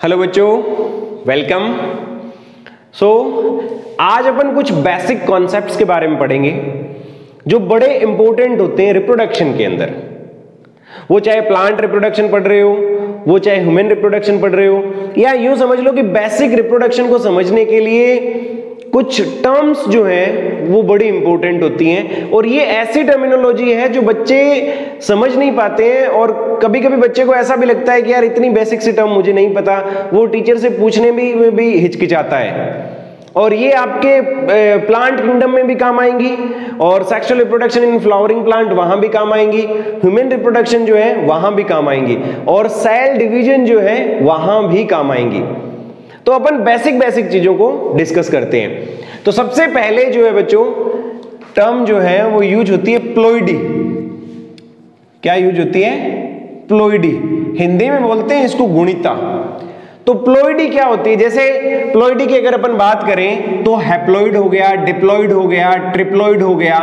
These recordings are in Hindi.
हेलो बच्चों, वेलकम। आज अपन कुछ बेसिक कॉन्सेप्ट्स के बारे में पढ़ेंगे जो बड़े इंपॉर्टेंट होते हैं रिप्रोडक्शन के अंदर। वो चाहे प्लांट रिप्रोडक्शन पढ़ रहे हो, वो चाहे ह्यूमन रिप्रोडक्शन पढ़ रहे हो, या यूं समझ लो कि बेसिक रिप्रोडक्शन को समझने के लिए कुछ टर्म्स जो हैं वो बड़ी इंपॉर्टेंट होती हैं। और ये ऐसी टर्मिनोलॉजी है जो बच्चे समझ नहीं पाते हैं, और कभी कभी बच्चे को ऐसा भी लगता है कि यार इतनी बेसिक सी टर्म मुझे नहीं पता, वो टीचर से पूछने में भी हिचकिचाता है। और ये आपके प्लांट किंगडम में भी काम आएंगी, और sexual reproduction in flowering plant वहां भी काम आएंगी, ह्यूमन रिप्रोडक्शन जो है वहां भी काम आएंगी, और सेल डिवीजन जो है वहां भी काम आएंगी। तो अपन बेसिक चीजों को डिस्कस करते हैं। तो सबसे पहले जो है बच्चों टर्म जो है वो यूज होती है प्लॉइडी। क्या यूज होती है? प्लॉइडी। हिंदी में बोलते हैं इसको गुणिता। तो प्लॉइडी क्या होती है? जैसे प्लॉइडी की अगर अपन बात करें तो हैप्लॉइड हो गया, डिप्लॉइड हो गया, ट्रिप्लॉइड हो गया,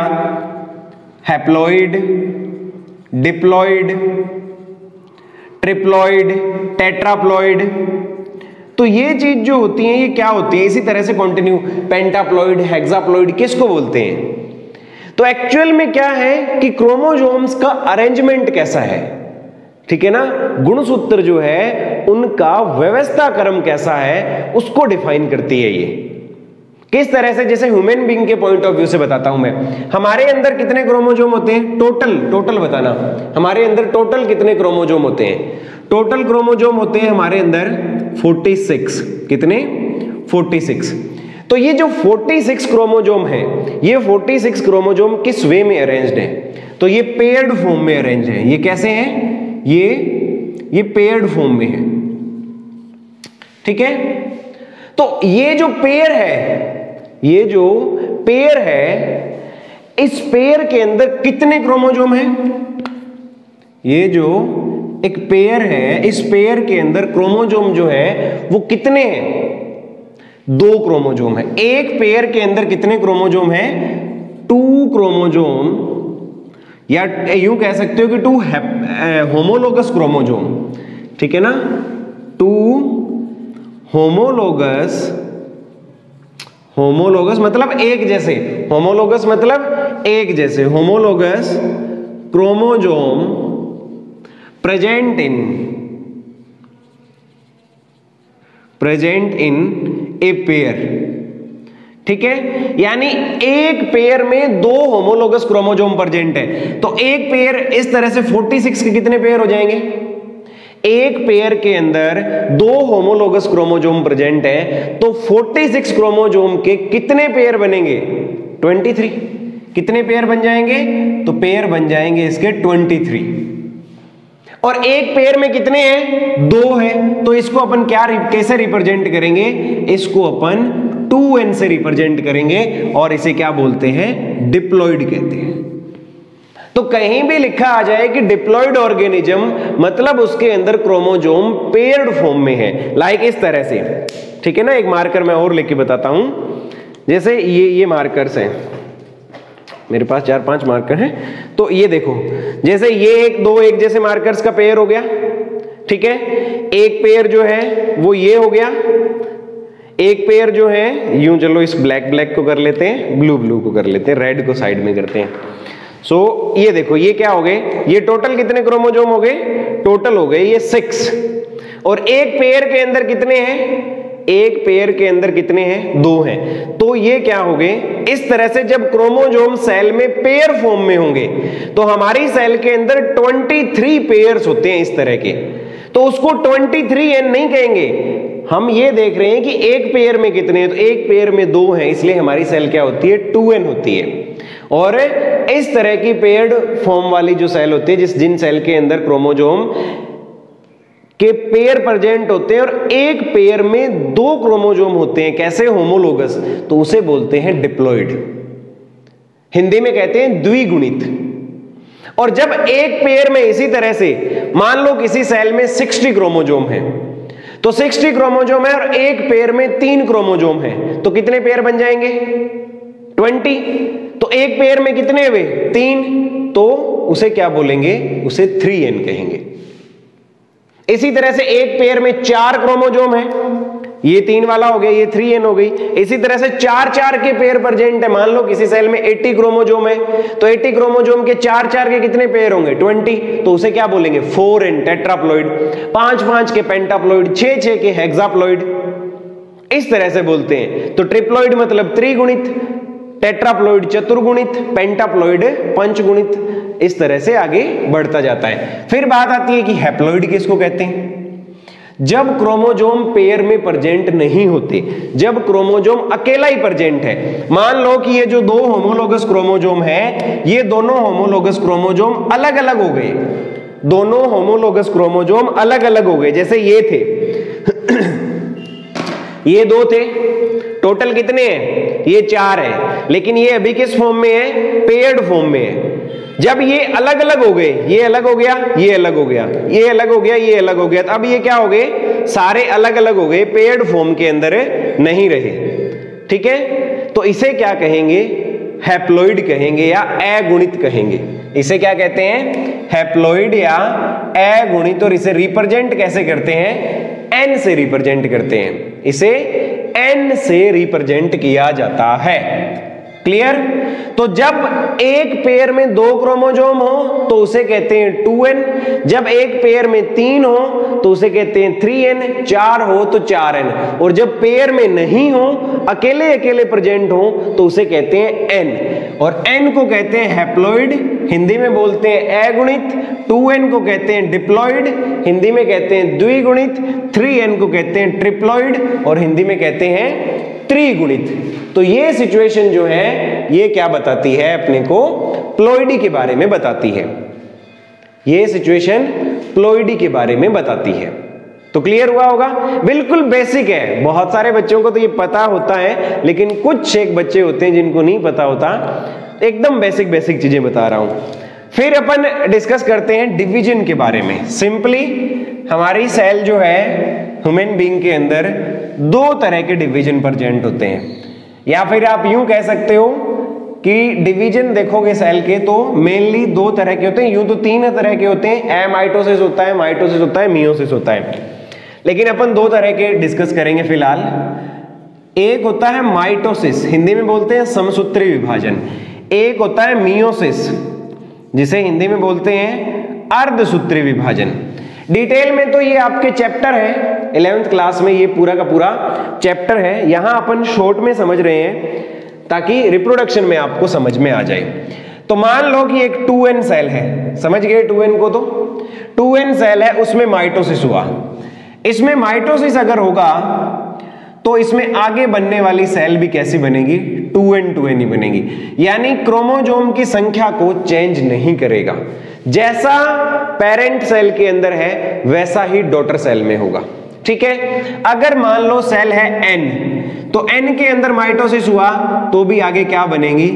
हैप्लॉइड, डिप्लॉइड, ट्रिप्लॉइड, टेट्राप्लॉइड। तो ये चीज जो होती है ये क्या होती है? इसी तरह से कंटिन्यू पेंटाप्लॉइड, हेक्साप्लॉइड किसको बोलते हैं? तो एक्चुअल में क्या है कि क्रोमोसोम्स का अरेंजमेंट कैसा है, ठीक है ना, गुणसूत्र जो है उनका व्यवस्था क्रम कैसा है उसको डिफाइन करती है ये। किस तरह से? जैसे ह्यूमन बीइंग के पॉइंट ऑफ व्यू से बताता हूं मैं। हमारे अंदर कितने क्रोमोसोम होते हैं? टोटल बताना। हमारे अंदर टोटल कितने क्रोमोसोम होते हैं? टोटल क्रोमोसोम होते हैं हमारे अंदर 46। कितने? 46। तो ये जो 46 क्रोमोसोम है, ये 46 क्रोमोसोम किस वे में अरेंज्ड है? तो ये पेयर्ड फॉर्म में अरेंज है। ये कैसे हैं? ये पेयर्ड फॉर्म में है, ठीक है। तो ये जो पेयर है, इस पेयर के अंदर कितने क्रोमोसोम हैं? ये जो एक पेयर है, इस पेयर के अंदर क्रोमोसोम जो है वो कितने हैं? 2 क्रोमोसोम है। एक पेयर के अंदर कितने क्रोमोसोम है? 2 क्रोमोसोम, या यूं कह सकते हो कि 2 होमोलोगस क्रोमोसोम, ठीक है ना। 2 होमोलोगस मतलब एक जैसे, होमोलोगस मतलब एक जैसे, homologous chromosome present in a pair, ठीक है। यानी एक पेयर में 2 होमोलोगस क्रोमोसोम प्रेजेंट है। तो एक पेयर इस तरह से 46 के कितने पेयर हो जाएंगे? एक पेयर के अंदर 2 होमोलोगस क्रोमोसोम प्रेजेंट है, तो 46 क्रोमोसोम के कितने पेयर बनेंगे? 23। कितने पेयर बन जाएंगे? तो पेयर बन जाएंगे इसके 23। और एक पेयर में कितने हैं? 2 है। तो इसको अपन कैसे रिप्रेजेंट करेंगे? इसको अपन 2n से रिप्रेजेंट करेंगे, और इसे क्या बोलते हैं? डिप्लॉइड कहते हैं। तो कहीं भी लिखा आ जाए कि डिप्लॉइड ऑर्गेनिज्म, मतलब उसके अंदर क्रोमोसोम पेयर्ड फॉर्म में है, लाइक इस तरह से, ठीक है ना। एक मार्कर मैं और लेके बताता हूं। जैसे ये मार्कर्स हैं, मेरे पास 4-5 मार्कर हैं। तो ये देखो, जैसे ये 1-2 जैसे मार्कर्स का पेयर हो गया, ठीक है। एक पेयर जो है वो ये हो गया। एक पेयर जो है यूं, चलो इस ब्लैक को कर लेते हैं, ब्लू को कर लेते हैं, रेड को साइड में करते हैं। सो ये देखो, ये क्या हो गए? ये टोटल कितने क्रोमोसोम हो गए? टोटल हो गए ये 6। और एक पेयर के अंदर कितने हैं? एक पेयर के अंदर कितने हैं? 2 हैं। तो ये क्या हो गए? इस तरह से जब क्रोमोसोम सेल में पेयर फॉर्म में होंगे तो हमारी सेल के अंदर 23 पेयर्स होते हैं इस तरह के। तो उसको 23n नहीं कहेंगे, हम ये देख रहे हैं कि एक पेयर में कितने हैं। तो एक पेयर में 2 हैं, इसलिए हमारी सेल क्या होती है? 2n होती है। और इस तरह की पेयर्ड फॉर्म वाली जो सेल होती है, जिन सेल के अंदर क्रोमोसोम के पेयर प्रेजेंट होते हैं और एक पेयर में 2 क्रोमोसोम होते हैं, कैसे? होमोलोगस, तो उसे बोलते हैं डिप्लॉइड। हिंदी में कहते हैं द्विगुणित। और जब एक पेयर में इसी तरह से, मान लो किसी सेल में 60 क्रोमोसोम है, तो 60 क्रोमोसोम है और एक पेयर में 3 क्रोमोसोम है, तो कितने पेयर बन जाएंगे? 20। तो एक पेयर में कितने हुए? 3। तो उसे क्या बोलेंगे? उसे 3n कहेंगे। इसी तरह से एक पेयर में 4 क्रोमोजोम है, ये 3 वाला हो गया, ये 3n हो गई। इसी तरह से 4 के पेयर प्रेजेंट है। मान लो किसी सेल में 80 क्रोमोजोम है, तो 80 क्रोमोजोम के 4 के कितने पेयर होंगे? 20, तो उसे क्या बोलेंगे? 4n tetraploid. 5 के पेंटाप्लॉइड, 6 के हेक्साप्लॉइड, इस तरह से बोलते हैं। तो ट्रिप्लॉइड मतलब त्रिगुणित, टेट्राप्लॉइड चतुर्गुणित, पेंटाप्लॉइड पंचगुणित, इस तरह से आगे बढ़ता जाता है। फिर बात आती है कि हैप्लॉइड किसको कहते हैं? जब क्रोमोजोम पेयर में प्रेजेंट नहीं होते, जब क्रोमोजोम अकेला ही प्रेजेंट है। मान लो कि ये जो 2 होमोलोगस क्रोमोजोम है, ये दोनों होमोलोगस क्रोमोजोम अलग अलग हो गए, दोनों होमोलोगस क्रोमोजोम अलग अलग हो गए। जैसे ये थे ये 2 थे, टोटल कितने हैं? ये 4 है, लेकिन ये अभी किस फॉर्म में है? पेयर्ड फॉर्म में है। जब ये अलग अलग हो गए, ये अलग हो गया, ये अलग हो गया, ये अलग हो गया, ये अलग हो गया, तो अब ये क्या हो गए? सारे अलग अलग हो गए, पेयर्ड फॉर्म के अंदर नहीं रहे। ठीक है, तो इसे क्या कहेंगे? हैप्लॉइड कहेंगे या अगुणित कहेंगे। इसे क्या कहते हैं? हैप्लॉइड या अगुणित। और इसे रिप्रेजेंट कैसे करते हैं? n से रिप्रेजेंट करते हैं, इसे n से रिप्रेजेंट किया जाता है। क्लियर? तो जब एक पेयर में 2 क्रोमोजोम हो तो उसे कहते हैं 2n, जब एक पेयर में 3 हो तो उसे कहते हैं 3n, 4 हो तो 4n, और जब पेयर में नहीं हो, अकेले अकेले प्रेजेंट हो, तो उसे कहते हैं n। और n को कहते हैं हैप्लॉइड, हिंदी में बोलते हैं अगुणित। 2n को कहते हैं डिप्लॉइड, हिंदी में कहते हैं द्विगुणित। 3n को कहते हैं ट्रिप्लॉइड, और हिंदी में कहते हैं त्रिगुणित। तो ये सिचुएशन जो है ये क्या बताती है? अपने को प्लॉइडी के बारे में बताती है। ये सिचुएशन प्लॉइडी के बारे में बताती है। तो क्लियर हुआ होगा? बिल्कुल बेसिक है, बहुत सारे बच्चों को तो ये पता होता है, लेकिन कुछ एक बच्चे होते हैं जिनको नहीं पता होता। एकदम बेसिक बेसिक चीजें बता रहा हूं। फिर अपन डिस्कस करते हैं डिवीजन के बारे में। सिंपली हमारी सेल जो है ह्यूमन बीइंग के अंदर 2 तरह के डिवीजन प्रेजेंट होते हैं, या फिर आप यूं कह सकते हो कि डिवीजन देखोगे सेल के तो मेनली 2 तरह के होते हैं। यूं तो 3 तरह के होते हैं, एमाइटोसिस होता है, माइटोसिस होता है, मियोसिस होता है, लेकिन अपन 2 तरह के डिस्कस करेंगे फिलहाल। एक होता है माइटोसिस, हिंदी में बोलते हैं समसूत्री विभाजन। एक होता है मियोसिस, जिसे हिंदी में बोलते हैं अर्धसूत्री विभाजन। डिटेल में तो ये आपके चैप्टर है 11th क्लास में, ये पूरा का पूरा चैप्टर है। यहां अपन शॉर्ट में समझ रहे हैं ताकि रिप्रोडक्शन में आपको समझ में आ जाए। तो मान लो कि एक 2n सेल है, समझ गए 2n को? तो 2n सेल है, उसमें माइटोसिस हुआ। इसमें माइटोसिस अगर होगा तो इसमें आगे बनने वाली सेल भी कैसी बनेगी? 2n ही बनेगी, यानी क्रोमोजोम की संख्या को चेंज नहीं करेगा। जैसा पेरेंट सेल के अंदर है वैसा ही डॉटर सेल में होगा। ठीक है, अगर मान लो सेल है n, तो n के अंदर माइटोसिस हुआ तो भी आगे क्या बनेगी?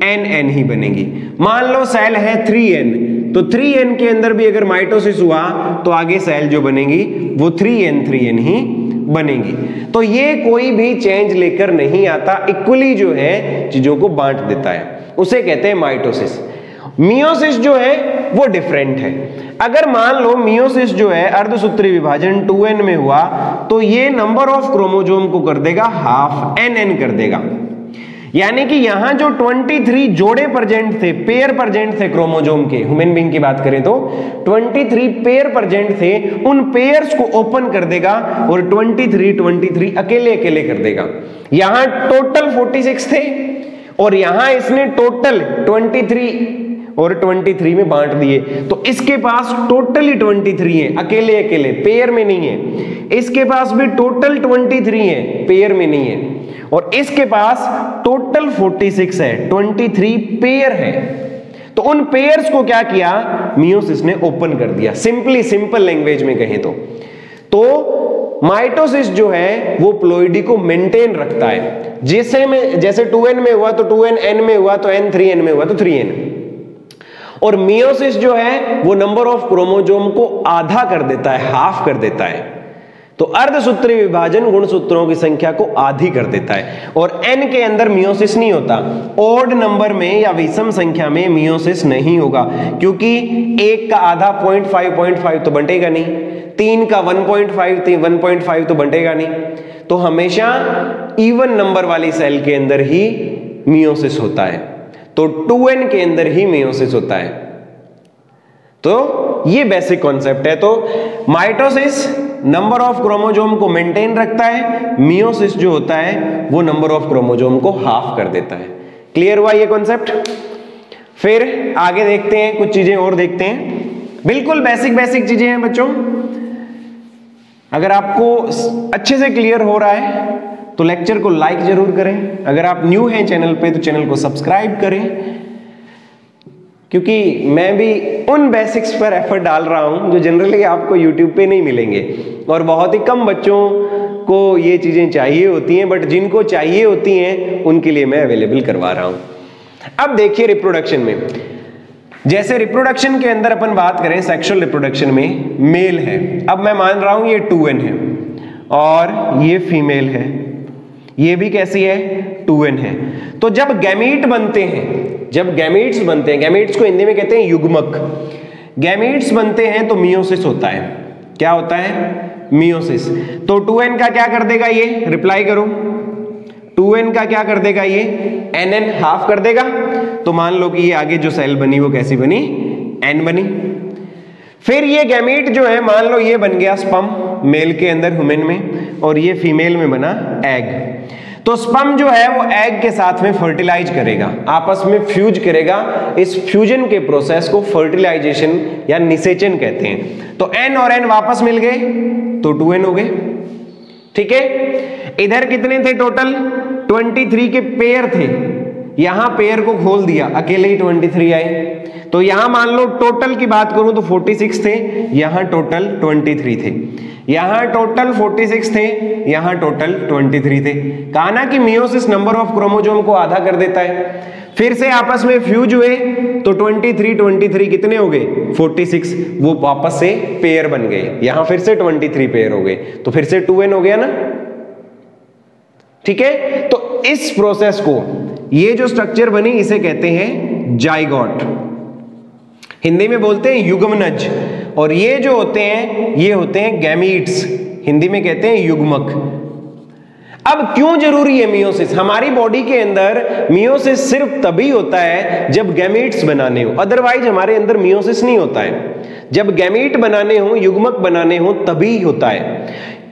nn ही बनेगी। मान लो सेल है 3n, तो 3n के अंदर भी अगर माइटोसिस हुआ तो आगे सेल जो बनेगी वो 3n ही बनेगी। तो ये कोई भी चेंज लेकर नहीं आता, इक्वली जो है चीजों को बांट देता है, उसे कहते हैं माइटोसिस। मियोसिस जो है वो डिफरेंट है। अगर मान लो मियोसिस जो है अर्धसूत्री विभाजन 2n में हुआ तो ये नंबर ऑफ क्रोमोजोम को कर देगा हाफ, nn कर देगा। यानी कि यहां जो 23 जोड़े प्रेजेंट थे, पेयर प्रेजेंट थे क्रोमोजोम के, ह्यूमन बीइंग की बात करें तो 23 पेयर प्रेजेंट थे, उन पेयर्स को ओपन कर देगा और 23 अकेले अकेले कर देगा। यहां टोटल 46 थे और यहां इसने टोटल 23 और 23 में बांट दिए, तो इसके पास टोटली 23 है, अकेले अकेले, पेयर में नहीं है। इसके पास भी टोटल 23 है, पेयर में नहीं है। और इसके पास टोटल 46 है, 23 पेयर है। तो उन पेयर्स को क्या किया? मियोसिस ने ओपन कर दिया। सिंपल लैंग्वेज में कहें तो माइटोसिस जो है वो प्लॉइडी को मेंटेन रखता है। जैसे 2n में हुआ तो 2n, n में हुआ तो n, 3n में हुआ तो 3n। और मियोसिस जो है वो नंबर ऑफ क्रोमोजोम को आधा कर देता है, हाफ कर देता है। तो अर्धसूत्री विभाजन गुणसूत्रों की संख्या को आधी कर देता है। और n के अंदर मियोसिस नहीं होता, ऑड नंबर में या विषम संख्या में मियोसिस नहीं होगा, क्योंकि 1 का आधा 0.5 तो बंटेगा नहीं। 3 का 1.5 तो बंटेगा नहीं, तो हमेशा इवन नंबर वाली सेल के अंदर ही मियोसिस होता है, तो 2n के अंदर ही मियोसिस होता है। तो ये बेसिक कॉन्सेप्ट है। तो माइटोसिस नंबर ऑफ क्रोमोसोम को मेंटेन रखता है, मियोसिस जो होता है वो नंबर ऑफ क्रोमोसोम को हाफ कर देता है। क्लियर हुआ ये कॉन्सेप्ट? फिर आगे देखते हैं, कुछ चीजें और देखते हैं, बिल्कुल बेसिक चीजें हैं बच्चों। अगर आपको अच्छे से क्लियर हो रहा है तो लेक्चर को लाइक जरूर करें, अगर आप न्यू हैं चैनल पे तो चैनल को सब्सक्राइब करें, क्योंकि मैं भी उन बेसिक्स पर एफर्ट डाल रहा हूं जो जनरली आपको यूट्यूब पे नहीं मिलेंगे, और बहुत ही कम बच्चों को ये चीजें चाहिए होती हैं, बट जिनको चाहिए होती हैं उनके लिए मैं अवेलेबल करवा रहा हूं। अब देखिए रिप्रोडक्शन में, जैसे रिप्रोडक्शन के अंदर अपन बात करें, सेक्सुअल रिप्रोडक्शन में मेल है, अब मैं मान रहा हूं ये 2n है और ये फीमेल है, ये भी कैसी है 2n है। तो जब गैमीट बनते हैं, जब गैमीट्स बनते हैं, गैमीट्स को हिंदी में कहते हैं युग्मक, गैमीट्स बनते हैं तो मियोसिस होता है। क्या होता है? मियोसिस। तो 2n का क्या कर देगा ये, रिप्लाई करो, 2n का क्या कर देगा ये, nn हाफ कर देगा। तो मान लो कि ये आगे जो सेल बनी वो कैसी बनी, n बनी। फिर ये गैमीट जो है, मान लो ये बन गया स्पर्म मेल के अंदर ह्यूमन में, और ये फीमेल में बना एग। तो स्पर्म जो है वो एग के साथ में फर्टिलाइज करेगा, आपस में फ्यूज करेगा। इस फ्यूजन के प्रोसेस को फर्टिलाइजेशन या निषेचन कहते हैं। तो n और n वापस मिल गए तो 2n हो गए। ठीक है, इधर कितने थे टोटल, 23 के पेयर थे, यहां पेयर को खोल दिया, अकेले ही 23 आए। तो यहां मान लो टोटल की बात करूं तो 46 थे, यहां टोटल 23 थे, यहां टोटल 46 थे, यहां टोटल 23 थे। कहा ना कि मियोसिस नंबर ऑफ क्रोमोसोम को आधा कर देता है। फिर से आपस में फ्यूज हुए तो 23 कितने हो गए, 46, वो वापस से पेयर बन गए, यहां फिर से 23 पेयर हो गए, तो फिर से 2n हो गया ना। ठीक है, तो इस प्रोसेस को, ये जो स्ट्रक्चर बनी इसे कहते हैं जाइगोट, हिंदी में बोलते हैं युग्मनज, और ये जो होते हैं ये होते हैं गैमीट्स, हिंदी में कहते हैं युग्मक। अब क्यों जरूरी है मियोसिस? हमारी बॉडी के अंदर मियोसिस सिर्फ तभी होता है जब गैमीट्स बनाने हो, अदरवाइज हमारे अंदर मियोसिस नहीं होता है। जब गैमीट बनाने हो, युग्मक बनाने हो, तभी होता है,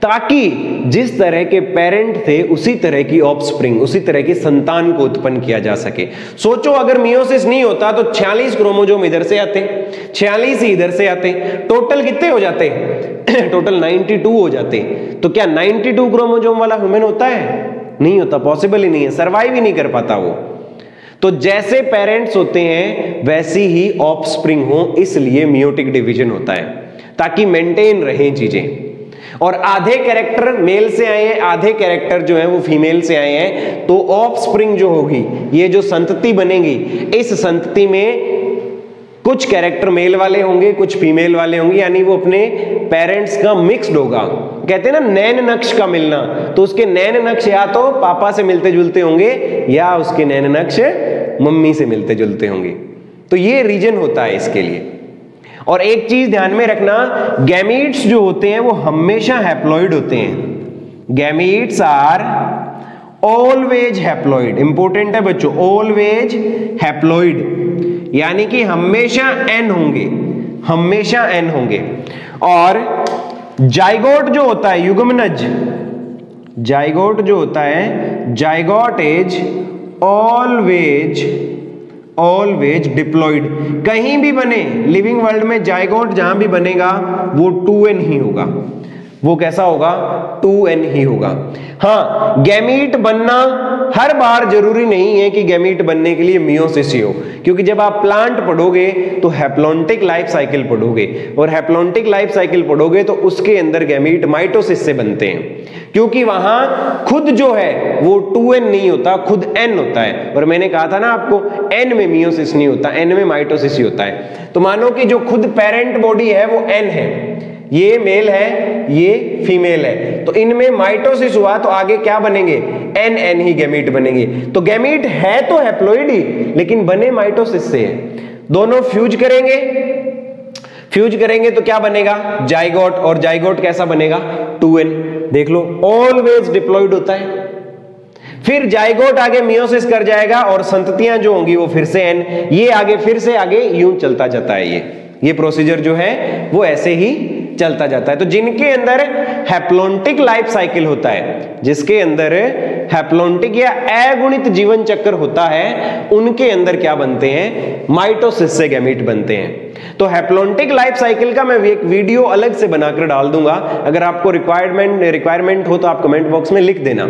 ताकि जिस तरह के पेरेंट थे उसी तरह की ऑफस्प्रिंग, उसी तरह की संतान को उत्पन्न किया जा सके। सोचो अगर मियोसिस नहीं होता तो 46 क्रोमोसोम इधर से आते, 46 ही इधर से आते, टोटल कितने हो जाते टोटल 92 हो जाते। तो क्या 92 क्रोमोसोम वाला ह्यूमन होता है? नहीं होता, पॉसिबल ही नहीं है, सर्वाइव ही नहीं कर पाता वो। तो जैसे पेरेंट्स होते हैं वैसी ही ऑफस्प्रिंग हो, इसलिए मियोटिक डिवीजन होता है, ताकि मेंटेन रहे चीजें। और आधे कैरेक्टर मेल से आए हैं, आधे कैरेक्टर जो है वो फीमेल से आए हैं, तो ऑफस्प्रिंग जो होगी, ये जो संतति बनेगी, इस संतति में कुछ कैरेक्टर मेल वाले होंगे, कुछ फीमेल वाले होंगे, यानी वो अपने पेरेंट्स का मिक्स्ड होगा। कहते हैं ना नैन नक्श का मिलना, तो उसके नैन नक्श या तो पापा से मिलते जुलते होंगे या उसके नैन नक्श मम्मी से मिलते जुलते होंगे। तो ये रीजन होता है इसके लिए। और एक चीज ध्यान में रखना, गैमीट्स जो होते हैं वो हमेशा हैप्लॉइड होते हैं। Gametes are always haploid, important है बच्चों, ऑलवेज हैप्लॉइड, यानी कि हमेशा n होंगे, हमेशा n होंगे। और जाइगोट जो होता है, युग्मनज, जाइगोट जो होता है, जाइगोट इज ऑलवेज डिप्लॉइड। कहीं भी बने लिविंग वर्ल्ड में जाइगोट जहां भी बनेगा वो 2n ही होगा। वो कैसा होगा? 2n ही होगा। हाँ, गैमीट बनना हर बार जरूरी नहीं है कि गैमीट बनने के लिए मियोसिस ही हो, क्योंकि जब आप प्लांट पढ़ोगे तो हैप्लॉन्टिक लाइफ साइकिल पढ़ोगे, और हैप्लॉन्टिक लाइफ साइकिल पढ़ोगे तो उसके अंदर गैमीट माइटोसिस से बनते हैं, क्योंकि वहां खुद जो है वो 2n नहीं होता, खुद n होता है। और मैंने कहा था ना आपको, n में मियोसिस नहीं होता, n में माइटोसिस ही होता है। तो मानो कि जो खुद पेरेंट बॉडी है वो n है, ये मेल है, ये फीमेल है, तो इनमें माइटोसिस हुआ तो आगे क्या बनेंगे? n ही गैमीट बनेंगे। तो गैमीट है तो हैप्लॉइड ही, लेकिन बने माइटोसिस से है। दोनों फ्यूज करेंगे, फ्यूज करेंगे तो क्या बनेगा, जाइगोट, और जाइगोट कैसा बनेगा, 2n। देख लो ऑलवेज डिप्लॉइड होता है। फिर जाइगोट आगे मियोसिस कर जाएगा और संततियां जो होंगी वो फिर से n, ये आगे फिर से आगे यूं चलता जाता है। ये प्रोसीजर जो है वो ऐसे ही चलता जाता है। तो जिनके अंदर हैप्लोन्टिक लाइफ साइकिल होता है, जिसके अंदर हैप्लोन्टिक या अगुणित जीवन चक्र होता है, उनके अंदर क्या बनते हैं, माइटोसिस से गैमीट बनते हैं। तो हैप्लोन्टिक लाइफ साइकिल का मैं एक वीडियो अलग से बनाकर डाल दूंगा, अगर आपको रिक्वायरमेंट हो तो आप कमेंट बॉक्स में लिख देना।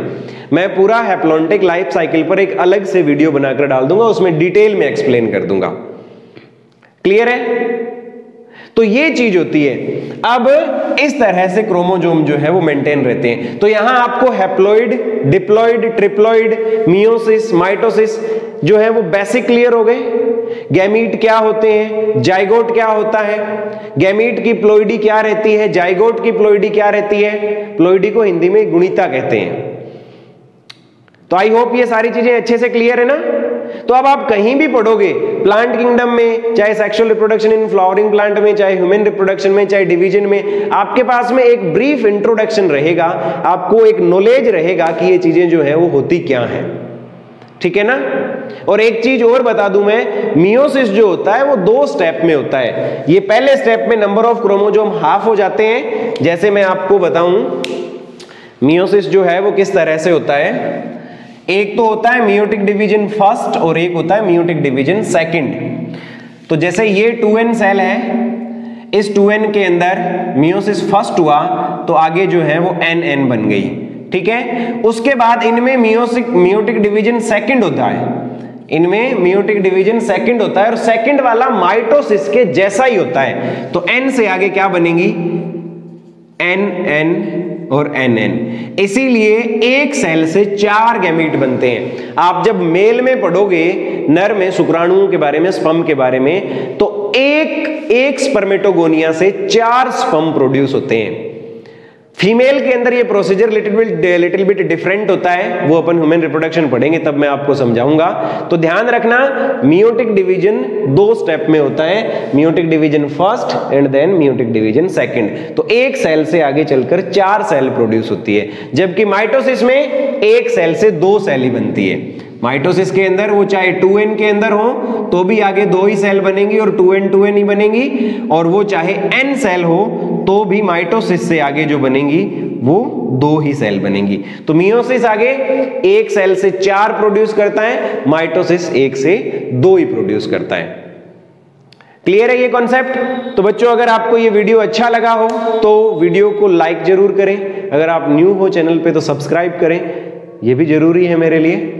मैं पूरा हैप्लोन्टिक लाइफ साइकिल पर एक अलग से वीडियो बनाकर डाल दूंगा, उसमें डिटेल में एक्सप्लेन कर दूंगा। क्लियर है? तो ये चीज होती है। अब इस तरह से क्रोमोजोम जो है वो मेंटेन रहते हैं। तो यहां आपको haploid, diploid, triploid, meiosis, mitosis जो है वो बेसिक क्लियर हो गए। गैमीट क्या होते हैं, जाइगोट क्या होता है, गैमीट की प्लोइडी क्या रहती है, जाइगोट की प्लोइडी क्या रहती है, प्लोइडी को हिंदी में गुणिता कहते हैं। तो आई होप ये सारी चीजें अच्छे से क्लियर है ना। तो अब आप कहीं भी पढ़ोगे, प्लांट किंगडम में, चाहे sexual reproduction in flowering plant में, चाहे ह्यूमन रिप्रोडक्शन में, चाहे डिवीजन में, आपके पास में एक ब्रीफ इंट्रोडक्शन रहेगा, आपको एक नॉलेज रहेगा कि ये चीजें जो है वो होती क्या है। ठीक है ना। और एक चीज और बता दूं मैं, मियोसिस जो होता है वो 2 स्टेप में होता है। ये पहले स्टेप में नंबर ऑफ क्रोमोजोम हाफ हो जाते हैं। जैसे मैं आपको बताऊं मियोसिस जो है वो किस तरह से होता है। एक तो होता है मियोटिक डिवीजन फर्स्ट और एक होता है मियोटिक डिवीजन सेकंड। तो जैसे ये 2n सेल है, इस 2n के अंदर मियोसिस फर्स्ट हुआ तो आगे जो है वो nn बन गई। ठीक है। उसके बाद इनमें मियोटिक डिवीजन सेकंड होता है, इनमें मियोटिक डिवीजन सेकंड होता है और सेकंड वाला माइटोसिस के जैसा ही होता है। तो n से आगे क्या बनेगी, nn और nn। इसीलिए एक सेल से 4 गैमीट बनते हैं। आप जब मेल में पढ़ोगे, नर में शुक्राणुओं के बारे में, स्पर्म के बारे में, तो एक स्पर्मेटोगोनिया से 4 स्पर्म प्रोड्यूस होते हैं। फीमेल के अंदर ये प्रोसीजर लिटिल बिट डिफरेंट होता है, वो अपन ह्यूमन रिप्रोडक्शन पढ़ेंगे तब मैं आपको समझाऊंगा। तो ध्यान रखना, मियोटिक डिवीजन 2 स्टेप में होता है, meiotic division first and then meiotic division second. तो एक सेल से आगे चलकर 4 सेल प्रोड्यूस होती है, जबकि माइटोसिस में एक सेल से 2 सेल ही बनती है। माइटोसिस के अंदर वो चाहे 2n के अंदर हो तो भी आगे 2 ही सेल बनेंगी और 2n ही बनेंगी, और वो चाहे n सेल हो तो भी माइटोसिस से आगे जो बनेंगी वो 2 ही सेल बनेंगी। तो मियोसिस आगे एक सेल से 4 प्रोड्यूस करता है, माइटोसिस 1 से 2 ही प्रोड्यूस करता है। क्लियर है ये कॉन्सेप्ट। तो बच्चों अगर आपको ये वीडियो अच्छा लगा हो तो वीडियो को लाइक जरूर करें, अगर आप न्यू हो चैनल पे तो सब्सक्राइब करें, ये भी जरूरी है मेरे लिए।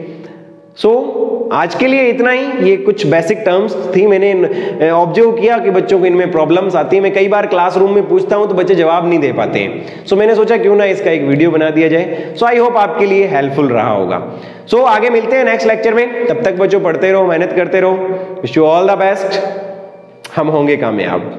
आज के लिए इतना ही। ये कुछ बेसिक टर्म्स थी, मैंने ऑब्जर्व किया कि बच्चों को इनमें प्रॉब्लम्स आती है। मैं कई बार क्लासरूम में पूछता हूं तो बच्चे जवाब नहीं दे पाते हैं। मैंने सोचा क्यों ना इसका एक वीडियो बना दिया जाए। आई होप आपके लिए हेल्पफुल रहा होगा। आगे मिलते हैं नेक्स्ट लेक्चर में। तब तक बच्चों पढ़ते रहो, मेहनत करते रहो। Wish you all the best. हम होंगे कामयाब।